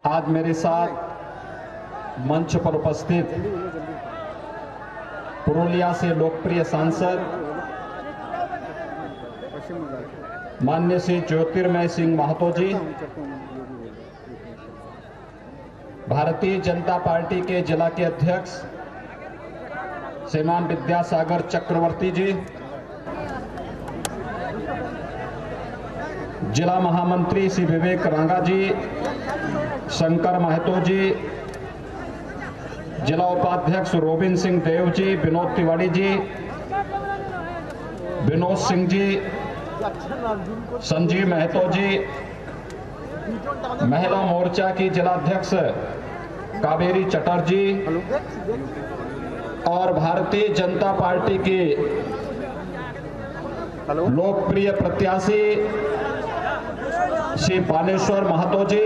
आज मेरे साथ मंच पर उपस्थित पुरुलिया से लोकप्रिय सांसद माननीय श्री ज्योतिर्मय सिंह महतो जी, भारतीय जनता पार्टी के जिला के अध्यक्ष श्रीमान विद्यासागर चक्रवर्ती जी, जिला महामंत्री श्री विवेक रांगा जी, शंकर महतो जी, जिला उपाध्यक्ष रोबिन सिंह देव जी, विनोद तिवारी जी, विनोद सिंह जी, संजीव महतो जी, महिला मोर्चा की जिलाध्यक्ष कावेरी चटर्जी और भारतीय जनता पार्टी के लोकप्रिय प्रत्याशी श्री पानेश्वर महतो जी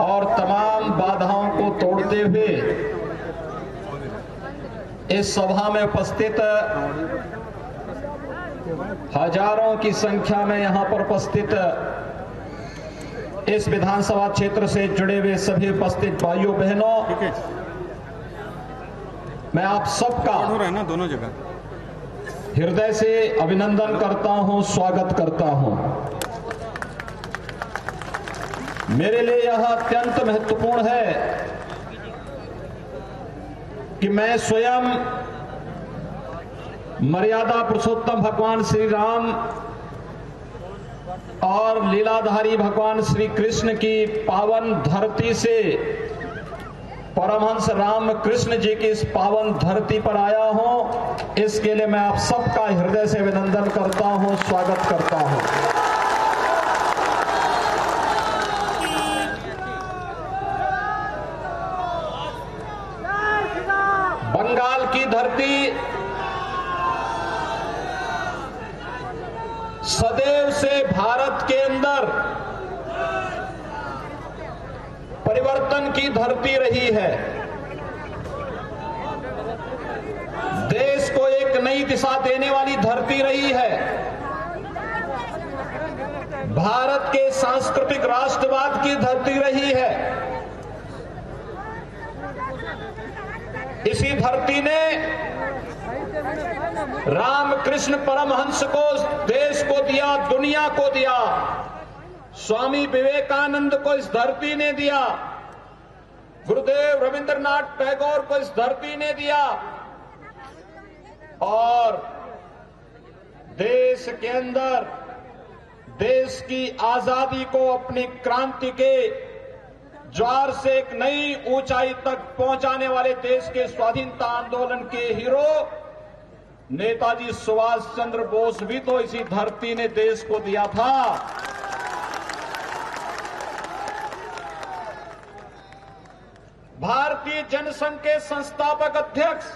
और तमाम बाधाओं को तोड़ते हुए इस सभा में उपस्थित हजारों की संख्या में यहां पर उपस्थित इस विधानसभा क्षेत्र से जुड़े हुए सभी उपस्थित भाइयों बहनों, मैं आप सबका दोनों जगह हृदय से अभिनंदन करता हूं, स्वागत करता हूं। मेरे लिए यह अत्यंत महत्वपूर्ण है कि मैं स्वयं मर्यादा पुरुषोत्तम भगवान श्री राम और लीलाधारी भगवान श्री कृष्ण की पावन धरती से परमहंस राम कृष्ण जी की इस पावन धरती पर आया हूं। इसके लिए मैं आप सबका हृदय से अभिनंदन करता हूं, स्वागत करता हूं। बंगाल की धरती सदैव से भारत के अंदर परिवर्तन की धरती रही है। देश को एक नई दिशा देने वाली धरती रही है। भारत के सांस्कृतिक राष्ट्रवाद की धरती रही है। इसी धरती ने रामकृष्ण परमहंस को देश को दिया, दुनिया को दिया। स्वामी विवेकानंद को इस धरती ने दिया, गुरुदेव रविंद्रनाथ टैगोर को इस धरती ने दिया और देश के अंदर देश की आजादी को अपनी क्रांति के ज्वार से एक नई ऊंचाई तक पहुंचाने वाले देश के स्वाधीनता आंदोलन के हीरो नेताजी सुभाष चंद्र बोस भी तो इसी धरती ने देश को दिया था। भारतीय जनसंघ के संस्थापक अध्यक्ष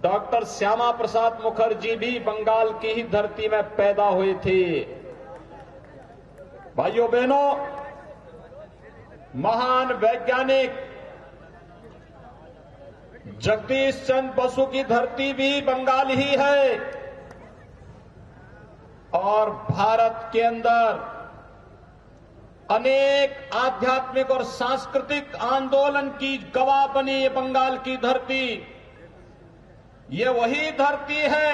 डॉक्टर श्यामा प्रसाद मुखर्जी भी बंगाल की ही धरती में पैदा हुए थे। भाइयों बहनों, महान वैज्ञानिक जगदीश चंद्र बसु की धरती भी बंगाल ही है और भारत के अंदर अनेक आध्यात्मिक और सांस्कृतिक आंदोलन की गवाह बनी ये बंगाल की धरती। ये वही धरती है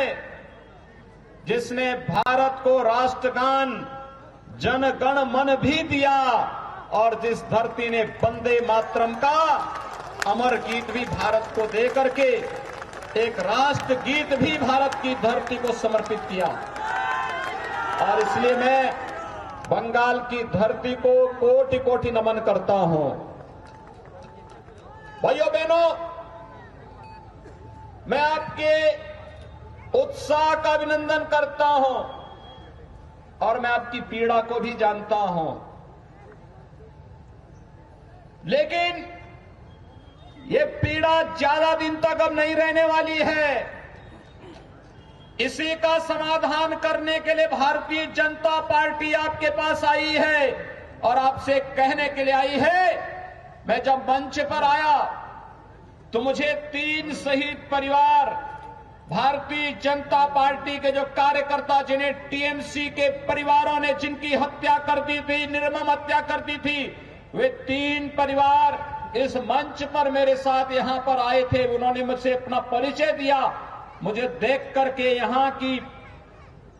जिसने भारत को राष्ट्रगान जन गण मन भी दिया और जिस धरती ने वंदे मातरम का अमर गीत भी भारत को दे करके एक राष्ट्र गीत भी भारत की धरती को समर्पित किया। और इसलिए मैं बंगाल की धरती को कोटि कोटि नमन करता हूं। भाइयों बहनों, मैं आपके उत्साह का अभिनंदन करता हूं और मैं आपकी पीड़ा को भी जानता हूं, लेकिन ये पीड़ा ज्यादा दिन तक अब नहीं रहने वाली है। इसी का समाधान करने के लिए भारतीय जनता पार्टी आपके पास आई है और आपसे कहने के लिए आई है। मैं जब मंच पर आया तो मुझे 3 शहीद परिवार भारतीय जनता पार्टी के जो कार्यकर्ता, जिन्हें टीएमसी के परिवारों ने जिनकी हत्या कर दी थी, निर्मम हत्या कर दी थी, वे 3 परिवार इस मंच पर मेरे साथ यहां पर आए थे। उन्होंने मुझसे अपना परिचय दिया। मुझे देख करके यहां की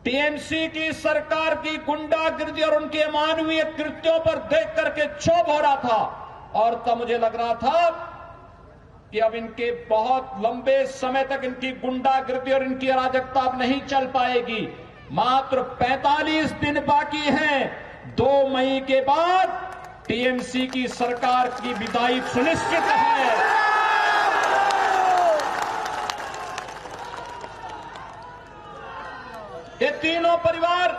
टीएमसी की सरकार की गुंडागिर्दी और उनके अमानवीय कृत्यों पर देख करके क्षोभ हो रहा था। और तब मुझे लग रहा था कि अब इनके बहुत लंबे समय तक इनकी गुंडागिर्दी और इनकी अराजकता अब नहीं चल पाएगी। मात्र 45 दिन बाकी हैं। 2 मई के बाद टीएमसी की सरकार की विदाई सुनिश्चित है। ये तीनों परिवार,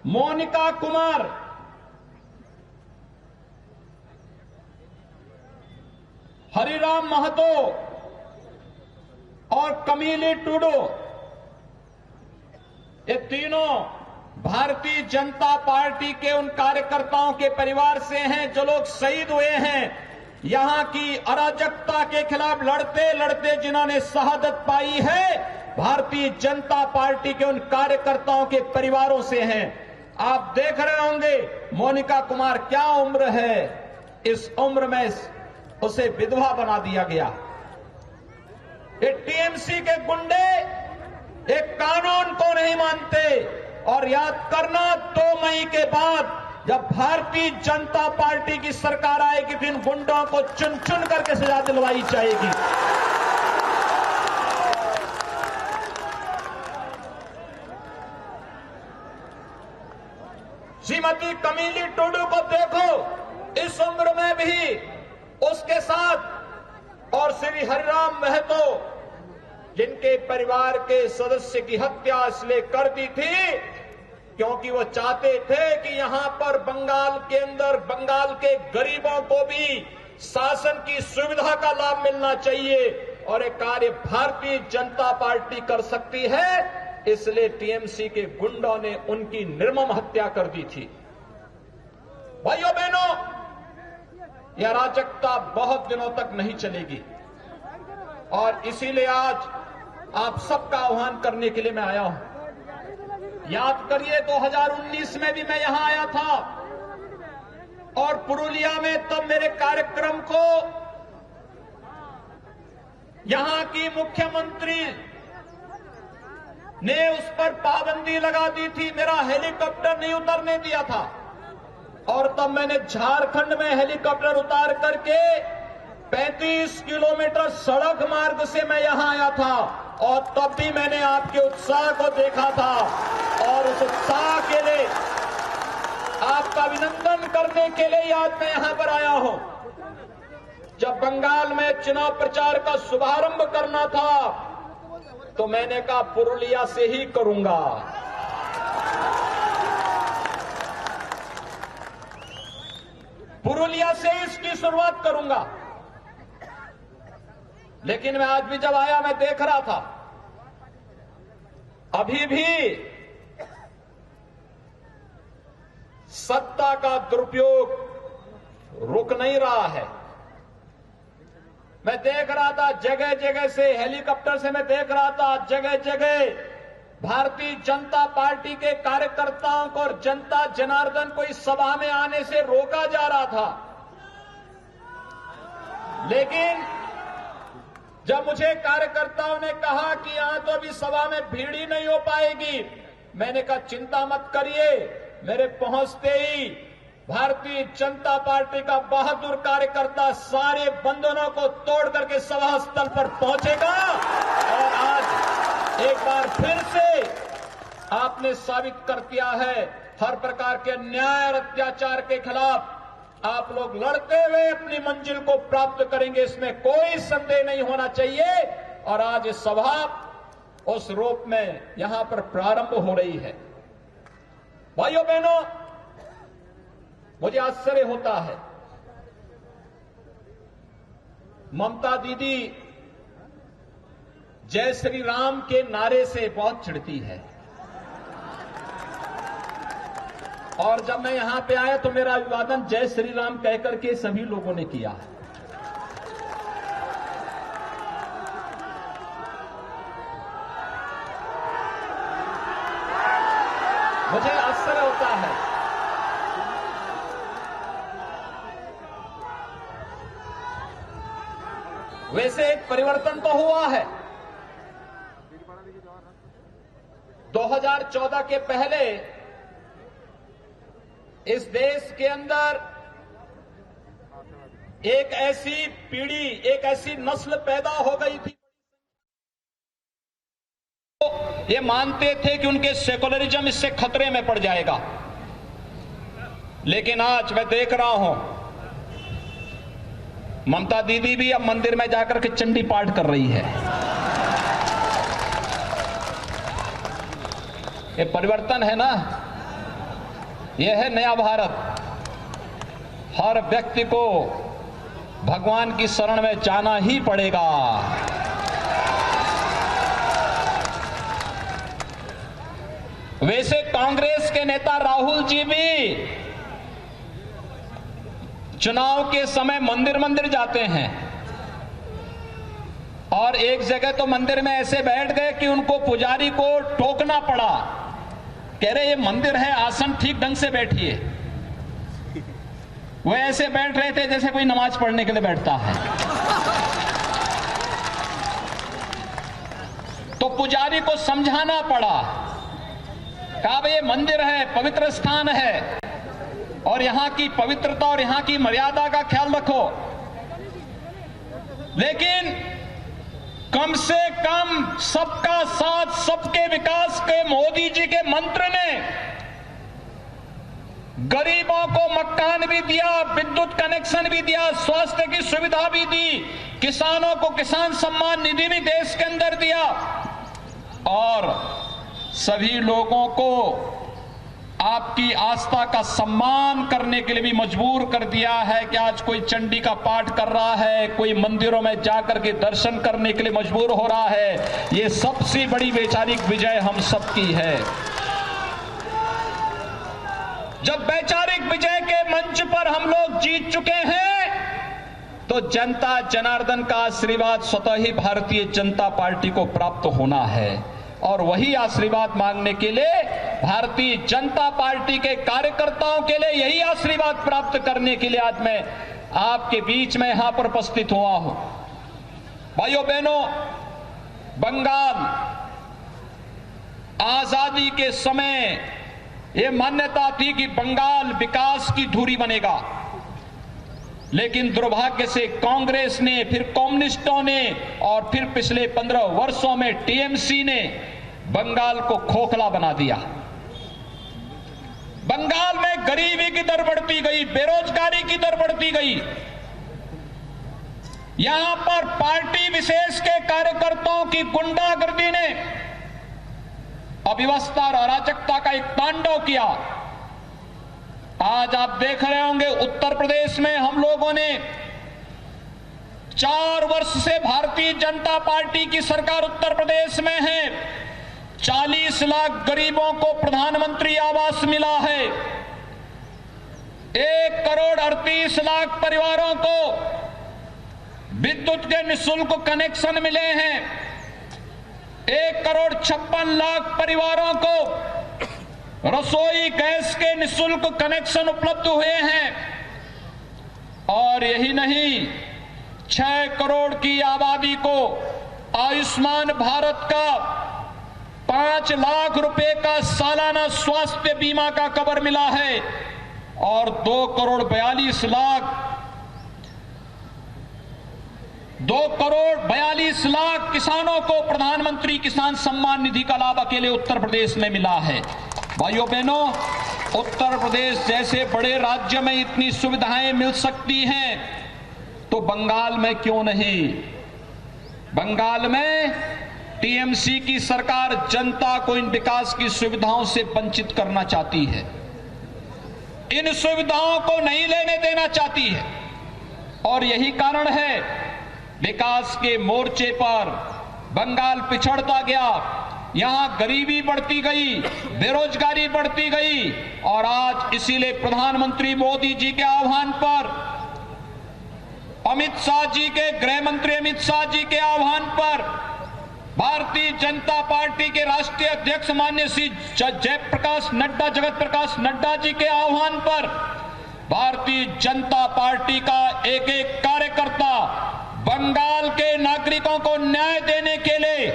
मोनिका कुमार, हरिराम महतो और कमीली टुडू, ये तीनों भारतीय जनता पार्टी के उन कार्यकर्ताओं के परिवार से हैं जो लोग शहीद हुए हैं। यहां की अराजकता के खिलाफ लड़ते लड़ते जिन्होंने शहादत पाई है, भारतीय जनता पार्टी के उन कार्यकर्ताओं के परिवारों से हैं। आप देख रहे होंगे मोनिका कुमार क्या उम्र है, इस उम्र में उसे विधवा बना दिया गया। ये टीएमसी के गुंडे एक कानून को नहीं मानते। और याद करना, 2 मई के बाद जब भारतीय जनता पार्टी की सरकार आएगी तो इन गुंडों को चुन चुन करके सजा दिलवाई जाएगी। श्रीमती कमीली टुडू को देखो, इस उम्र में भी उसके साथ, और श्री हरिराम महतो, जिनके परिवार के सदस्य की हत्या इसलिए कर दी थी क्योंकि वो चाहते थे कि यहां पर बंगाल के अंदर बंगाल के गरीबों को भी शासन की सुविधा का लाभ मिलना चाहिए, और एक कार्य भारतीय जनता पार्टी कर सकती है। इसलिए टीएमसी के गुंडों ने उनकी निर्मम हत्या कर दी थी। भाइयों बहनों, यह अराजकता बहुत दिनों तक नहीं चलेगी, और इसीलिए आज आप सबका आह्वान करने के लिए मैं आया हूं। याद करिए, 2019 में भी मैं यहां आया था, और पुरुलिया में तब मेरे कार्यक्रम को यहां की मुख्यमंत्री ने उस पर पाबंदी लगा दी थी, मेरा हेलीकॉप्टर नहीं उतरने दिया था। और तब मैंने झारखंड में हेलीकॉप्टर उतार करके 35 किलोमीटर सड़क मार्ग से मैं यहां आया था, और तब भी मैंने आपके उत्साह को देखा था, और उस उत्साह के लिए आपका अभिनंदन करने के लिए आज मैं यहां पर आया हूं। जब बंगाल में चुनाव प्रचार का शुभारंभ करना था तो मैंने कहा पुरुलिया से ही करूंगा। पुरुलिया से इसकी शुरुआत करूंगा। लेकिन मैं आज भी जब आया, मैं देख रहा था अभी भी सत्ता का दुरुपयोग रुक नहीं रहा है। मैं देख रहा था जगह जगह से, हेलीकॉप्टर से मैं देख रहा था जगह जगह भारतीय जनता पार्टी के कार्यकर्ताओं को और जनता जनार्दन को इस सभा में आने से रोका जा रहा था। लेकिन जब मुझे कार्यकर्ताओं ने कहा कि यहां तो अभी सभा में भीड़ ही नहीं हो पाएगी, मैंने कहा चिंता मत करिए, मेरे पहुंचते ही भारतीय जनता पार्टी का बहादुर कार्यकर्ता सारे बंधनों को तोड़ करके सभा स्थल पर पहुंचेगा। और आज एक बार फिर से आपने साबित कर दिया है, हर प्रकार के अन्याय और अत्याचार के खिलाफ आप लोग लड़ते हुए अपनी मंजिल को प्राप्त करेंगे, इसमें कोई संदेह नहीं होना चाहिए। और आज इस सभा उस रूप में यहां पर प्रारंभ हो रही है। भाइयों बहनों, मुझे आश्चर्य होता है, ममता दीदी जय श्री राम के नारे से बहुत चिढ़ती है, और जब मैं यहां पे आया तो मेरा अभिवादन जय श्री राम कहकर के सभी लोगों ने किया है। मुझे आश्चर्य होता है। वैसे एक परिवर्तन तो हुआ है। 2014 के पहले इस देश के अंदर एक ऐसी पीढ़ी, एक ऐसी नस्ल पैदा हो गई थी, ये मानते थे कि उनके सेकुलरिज्म इससे खतरे में पड़ जाएगा। लेकिन आज मैं देख रहा हूं, ममता दीदी भी अब मंदिर में जाकर के चंडी पाठ कर रही है। ये परिवर्तन है ना, यह है नया भारत। हर व्यक्ति को भगवान की शरण में जाना ही पड़ेगा। वैसे कांग्रेस के नेता राहुल जी भी चुनाव के समय मंदिर मंदिर जाते हैं और एक जगह तो मंदिर में ऐसे बैठ गए कि उनको पुजारी को टोकना पड़ा। कह रहे ये मंदिर है, आसन ठीक ढंग से बैठिए। वो ऐसे बैठ रहे थे जैसे कोई नमाज पढ़ने के लिए बैठता है। तो पुजारी को समझाना पड़ा, कहा भाई ये मंदिर है, पवित्र स्थान है और यहां की पवित्रता और यहां की मर्यादा का ख्याल रखो। लेकिन कम से कम सबका साथ सबके विकास के मोदी जी के मंत्र ने गरीबों को मकान भी दिया, विद्युत कनेक्शन भी दिया, स्वास्थ्य की सुविधा भी दी, किसानों को किसान सम्मान निधि भी देश के अंदर दिया और सभी लोगों को आपकी आस्था का सम्मान करने के लिए भी मजबूर कर दिया है कि आज कोई चंडी का पाठ कर रहा है, कोई मंदिरों में जाकर के दर्शन करने के लिए मजबूर हो रहा है। ये सबसे बड़ी वैचारिक विजय हम सबकी है। जब वैचारिक विजय के मंच पर हम लोग जीत चुके हैं तो जनता जनार्दन का आशीर्वाद स्वतः ही भारतीय जनता पार्टी को प्राप्त होना है और वही आशीर्वाद मांगने के लिए भारतीय जनता पार्टी के कार्यकर्ताओं के लिए यही आशीर्वाद प्राप्त करने के लिए आज मैं आपके बीच में यहां पर उपस्थित हुआ हूं। भाइयों बहनों, बंगाल आजादी के समय ये मान्यता थी कि बंगाल विकास की धुरी बनेगा, लेकिन दुर्भाग्य से कांग्रेस ने, फिर कम्युनिस्टों ने और फिर पिछले 15 वर्षों में टीएमसी ने बंगाल को खोखला बना दिया। बंगाल में गरीबी की दर बढ़ती गई, बेरोजगारी की दर बढ़ती गई। यहां पर पार्टी विशेष के कार्यकर्ताओं की गुंडागर्दी ने अव्यवस्था और अराजकता का एक तांडव किया। आज आप देख रहे होंगे उत्तर प्रदेश में हम लोगों ने 4 वर्ष से भारतीय जनता पार्टी की सरकार उत्तर प्रदेश में है। 40 लाख गरीबों को प्रधानमंत्री आवास मिला है। 1 करोड़ 38 लाख परिवारों को विद्युत के निःशुल्क कनेक्शन मिले हैं। 1 करोड़ 56 लाख परिवारों को रसोई गैस के निःशुल्क कनेक्शन उपलब्ध हुए हैं। और यही नहीं, 6 करोड़ की आबादी को आयुष्मान भारत का 5 लाख रुपए का सालाना स्वास्थ्य बीमा का कवर मिला है और 2 करोड़ 42 लाख किसानों को प्रधानमंत्री किसान सम्मान निधि का लाभ अकेले उत्तर प्रदेश में मिला है। भाइयों बहनों, उत्तर प्रदेश जैसे बड़े राज्य में इतनी सुविधाएं मिल सकती हैं तो बंगाल में क्यों नहीं? बंगाल में टीएमसी की सरकार जनता को इन विकास की सुविधाओं से वंचित करना चाहती है, इन सुविधाओं को नहीं लेने देना चाहती है और यही कारण है विकास के मोर्चे पर बंगाल पिछड़ता गया। यहां गरीबी बढ़ती गई, बेरोजगारी बढ़ती गई और आज इसीलिए प्रधानमंत्री मोदी जी के आह्वान पर, अमित शाह जी के, गृह मंत्री अमित शाह जी के आह्वान पर भारतीय जनता पार्टी के राष्ट्रीय अध्यक्ष माननीय श्री जगत प्रकाश नड्डा जी के आह्वान पर भारतीय जनता पार्टी का एक एक कार्यकर्ता बंगाल के नागरिकों को न्याय देने के लिए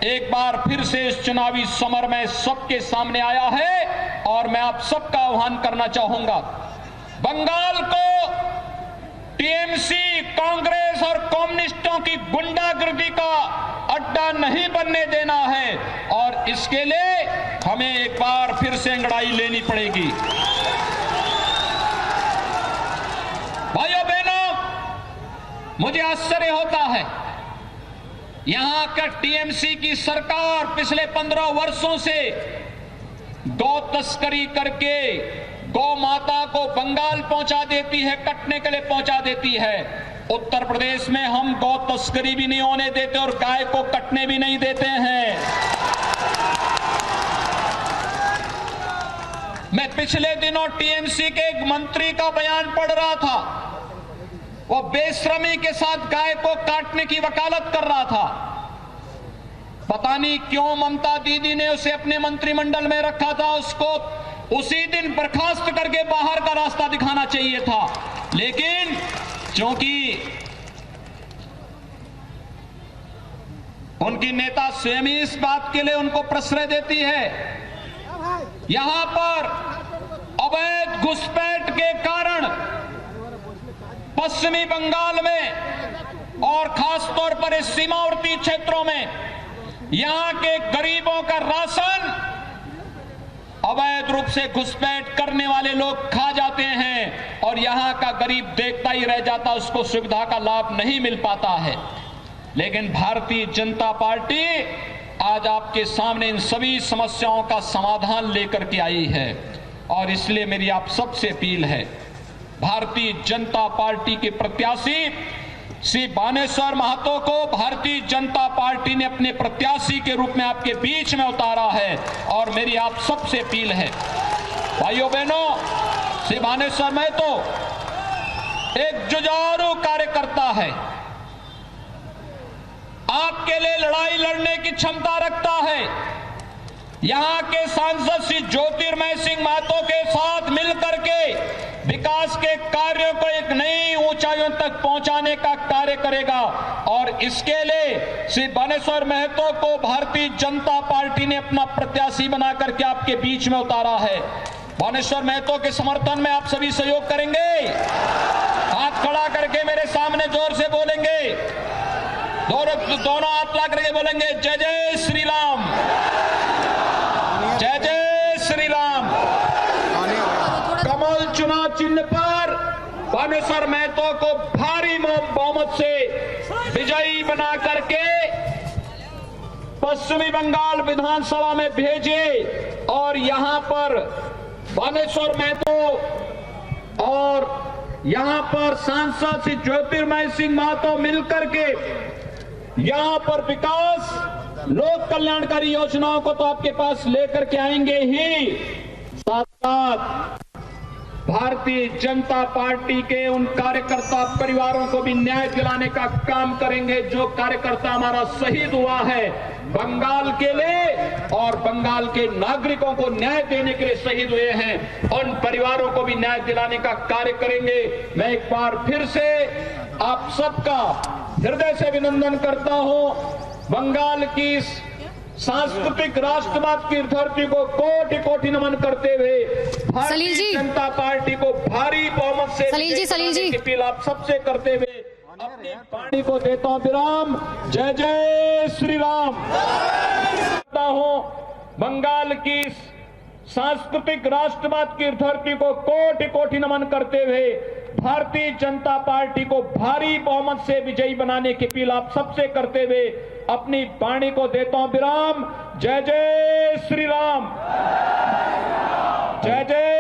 एक बार फिर से इस चुनावी समर में सबके सामने आया है और मैं आप सबका आह्वान करना चाहूंगा। बंगाल को टीएमसी, कांग्रेस और कम्युनिस्टों की गुंडागर्दी का अड्डा नहीं बनने देना है और इसके लिए हमें एक बार फिर से अंगड़ाई लेनी पड़ेगी। भाइयों बहनों, मुझे आश्चर्य होता है, यहां का टीएमसी की सरकार पिछले 15 वर्षों से गौ तस्करी करके गौ माता को बंगाल पहुंचा देती है, कटने के लिए पहुंचा देती है। उत्तर प्रदेश में हम गौ तस्करी भी नहीं होने देते और गाय को कटने भी नहीं देते हैं। मैं पिछले दिनों टीएमसी के एक मंत्री का बयान पढ़ रहा था। वो बेशर्मी के साथ गाय को काटने की वकालत कर रहा था। पता नहीं क्यों ममता दीदी ने उसे अपने मंत्रिमंडल में रखा था। उसको उसी दिन बर्खास्त करके बाहर का रास्ता दिखाना चाहिए था, लेकिन क्योंकि उनकी नेता स्वयं ही इस बात के लिए उनको प्रश्रय देती है। यहां पर अवैध घुसपैठ के कारण पश्चिमी बंगाल में और खासतौर पर इस सीमावर्ती क्षेत्रों में यहां के गरीबों का राशन अवैध रूप से घुसपैठ करने वाले लोग खा जाते हैं और यहां का गरीब देखता ही रह जाता, उसको सुविधा का लाभ नहीं मिल पाता है। लेकिन भारतीय जनता पार्टी आज आपके सामने इन सभी समस्याओं का समाधान लेकर के आई है और इसलिए मेरी आप सबसे अपील है, भारतीय जनता पार्टी के प्रत्याशी श्री बानेश्वर महतो को भारतीय जनता पार्टी ने अपने प्रत्याशी के रूप में आपके बीच में उतारा है और मेरी आप सबसे अपील है, भाइयों बहनों, श्री बानेश्वर महतो एक जुझारू कार्यकर्ता है, आपके लिए लड़ाई लड़ने की क्षमता रखता है। यहां के सांसद श्री ज्योतिर्मय सिंह महतो के साथ मिलकर के विकास के कार्यों को एक नई ऊंचाइयों तक पहुंचाने का कार्य करेगा और इसके लिए श्री बानेश्वर महतो को भारतीय जनता पार्टी ने अपना प्रत्याशी बना करके आपके बीच में उतारा है। बानेश्वर महतो के समर्थन में आप सभी सहयोग करेंगे? हाथ खड़ा करके मेरे सामने जोर से बोलेंगे, दोनों हाथ ला करके बोलेंगे जय जय श्री राम, जय जय श्री राम। कमल चुनाव चिन्ह पर बानेश्वर महतो को भारी बहुमत से विजयी बना करके पश्चिमी बंगाल विधानसभा में भेजे और यहां पर बानेश्वर महतो और यहां पर सांसद श्री ज्योतिर्मय सिंह महतो मिलकर के यहां पर विकास, लोक कल्याणकारी योजनाओं को तो आपके पास लेकर के आएंगे ही, साथ साथ भारतीय जनता पार्टी के उन कार्यकर्ता परिवारों को भी न्याय दिलाने का काम करेंगे जो कार्यकर्ता हमारा शहीद हुआ है बंगाल के लिए और बंगाल के नागरिकों को न्याय देने के लिए शहीद हुए हैं, उन परिवारों को भी न्याय दिलाने का कार्य करेंगे। मैं एक बार फिर से आप सबका हृदय से अभिनंदन करता हूं। बंगाल की सांस्कृतिक राष्ट्रवाद की धरती को कोटि कोटि नमन करते हुए भारतीय जनता पार्टी को भारी बहुमत से अपील आप सबसे करते हुए अपनी वाणी को देता हूं विराम। जय जय श्री राम। करता हूं बंगाल की सांस्कृतिक राष्ट्रवाद की धरती को कोटि कोटि नमन करते हुए भारतीय जनता पार्टी को भारी बहुमत से विजयी बनाने की अपील आप सबसे करते हुए अपनी वाणी को देता हूं विराम। जय जय श्री राम, जय जय